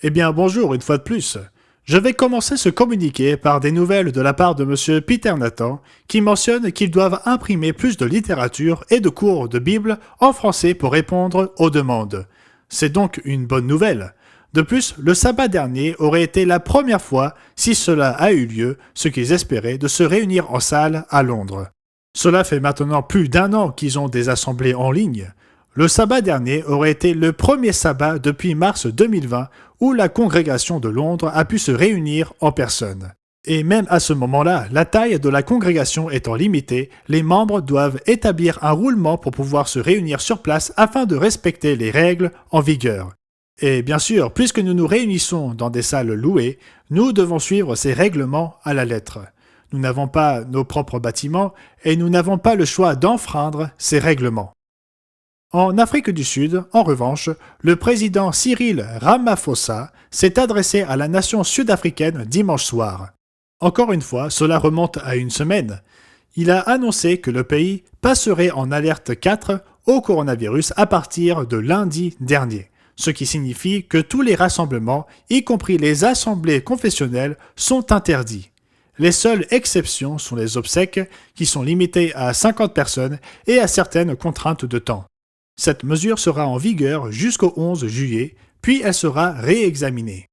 Eh bien bonjour une fois de plus. Je vais commencer ce communiqué par des nouvelles de la part de M. Peter Nathan qui mentionne qu'ils doivent imprimer plus de littérature et de cours de Bible en français pour répondre aux demandes. C'est donc une bonne nouvelle. De plus, le sabbat dernier aurait été la première fois, si cela a eu lieu, ce qu'ils espéraient, de se réunir en salle à Londres. Cela fait maintenant plus d'un an qu'ils ont des assemblées en ligne. Le sabbat dernier aurait été le premier sabbat depuis mars 2020 où la congrégation de Londres a pu se réunir en personne. Et même à ce moment-là, la taille de la congrégation étant limitée, les membres doivent établir un roulement pour pouvoir se réunir sur place afin de respecter les règles en vigueur. Et bien sûr, puisque nous nous réunissons dans des salles louées, nous devons suivre ces règlements à la lettre. Nous n'avons pas nos propres bâtiments et nous n'avons pas le choix d'enfreindre ces règlements. En Afrique du Sud, en revanche, le président Cyril Ramaphosa s'est adressé à la nation sud-africaine dimanche soir. Encore une fois, cela remonte à une semaine. Il a annoncé que le pays passerait en alerte 4 au coronavirus à partir de lundi dernier, ce qui signifie que tous les rassemblements, y compris les assemblées confessionnelles, sont interdits. Les seules exceptions sont les obsèques, qui sont limitées à 50 personnes et à certaines contraintes de temps. Cette mesure sera en vigueur jusqu'au 11 juillet, puis elle sera réexaminée.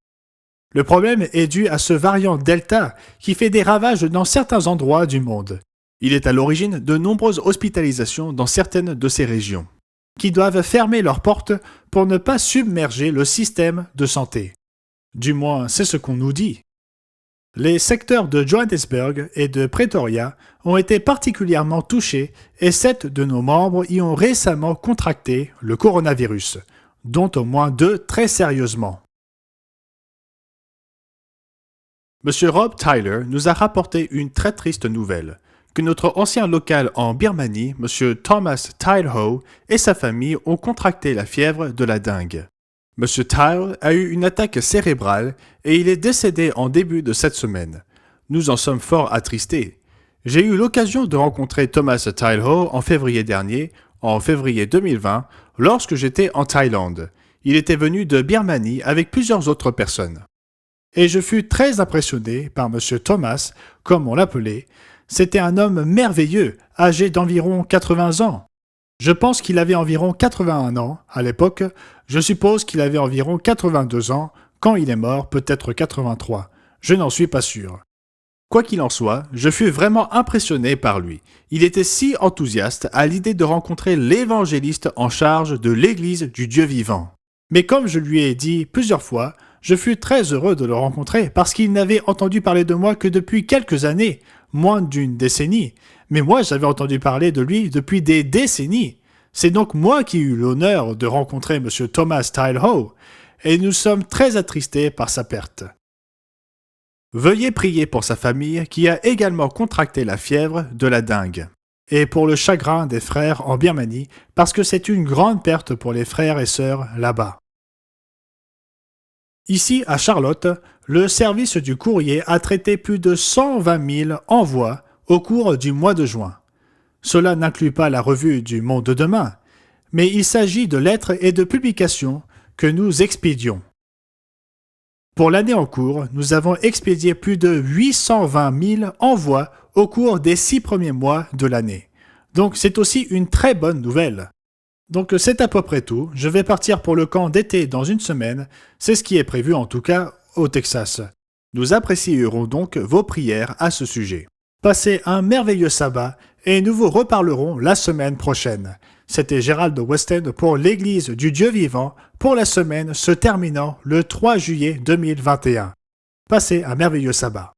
Le problème est dû à ce variant Delta qui fait des ravages dans certains endroits du monde. Il est à l'origine de nombreuses hospitalisations dans certaines de ces régions, qui doivent fermer leurs portes pour ne pas submerger le système de santé. Du moins, c'est ce qu'on nous dit. Les secteurs de Johannesburg et de Pretoria ont été particulièrement touchés et 7 de nos membres y ont récemment contracté le coronavirus, dont au moins 2 très sérieusement. M. Rob Tyler nous a rapporté une très triste nouvelle, que notre ancien local en Birmanie, M. Thomas Tylho, et sa famille ont contracté la fièvre de la dengue. M. Tyle a eu une attaque cérébrale et il est décédé en début de cette semaine. Nous en sommes fort attristés. J'ai eu l'occasion de rencontrer Thomas Tylho en février dernier, en février 2020, lorsque j'étais en Thaïlande. Il était venu de Birmanie avec plusieurs autres personnes. Et je fus très impressionné par M. Thomas, comme on l'appelait. C'était un homme merveilleux, âgé d'environ 80 ans. Je pense qu'il avait environ 81 ans à l'époque. Je suppose qu'il avait environ 82 ans quand il est mort, peut-être 83. Je n'en suis pas sûr. Quoi qu'il en soit, je fus vraiment impressionné par lui. Il était si enthousiaste à l'idée de rencontrer l'évangéliste en charge de l'Église du Dieu vivant. Mais comme je lui ai dit plusieurs fois, je fus très heureux de le rencontrer parce qu'il n'avait entendu parler de moi que depuis quelques années, moins d'une décennie. Mais moi, j'avais entendu parler de lui depuis des décennies. C'est donc moi qui ai eu l'honneur de rencontrer M. Thomas Tylho, et nous sommes très attristés par sa perte. Veuillez prier pour sa famille qui a également contracté la fièvre de la dengue, et pour le chagrin des frères en Birmanie, parce que c'est une grande perte pour les frères et sœurs là-bas. Ici, à Charlotte, le service du courrier a traité plus de 120 000 envois au cours du mois de juin. Cela n'inclut pas la revue du Monde de demain, mais il s'agit de lettres et de publications que nous expédions. Pour l'année en cours, nous avons expédié plus de 820 000 envois au cours des 6 premiers mois de l'année. Donc c'est aussi une très bonne nouvelle. Donc c'est à peu près tout. Je vais partir pour le camp d'été dans une semaine. C'est ce qui est prévu en tout cas au Texas. Nous apprécierons donc vos prières à ce sujet. Passez un merveilleux sabbat et nous vous reparlerons la semaine prochaine. C'était Gérald Weston pour l'Église du Dieu vivant pour la semaine se terminant le 3 juillet 2021. Passez un merveilleux sabbat.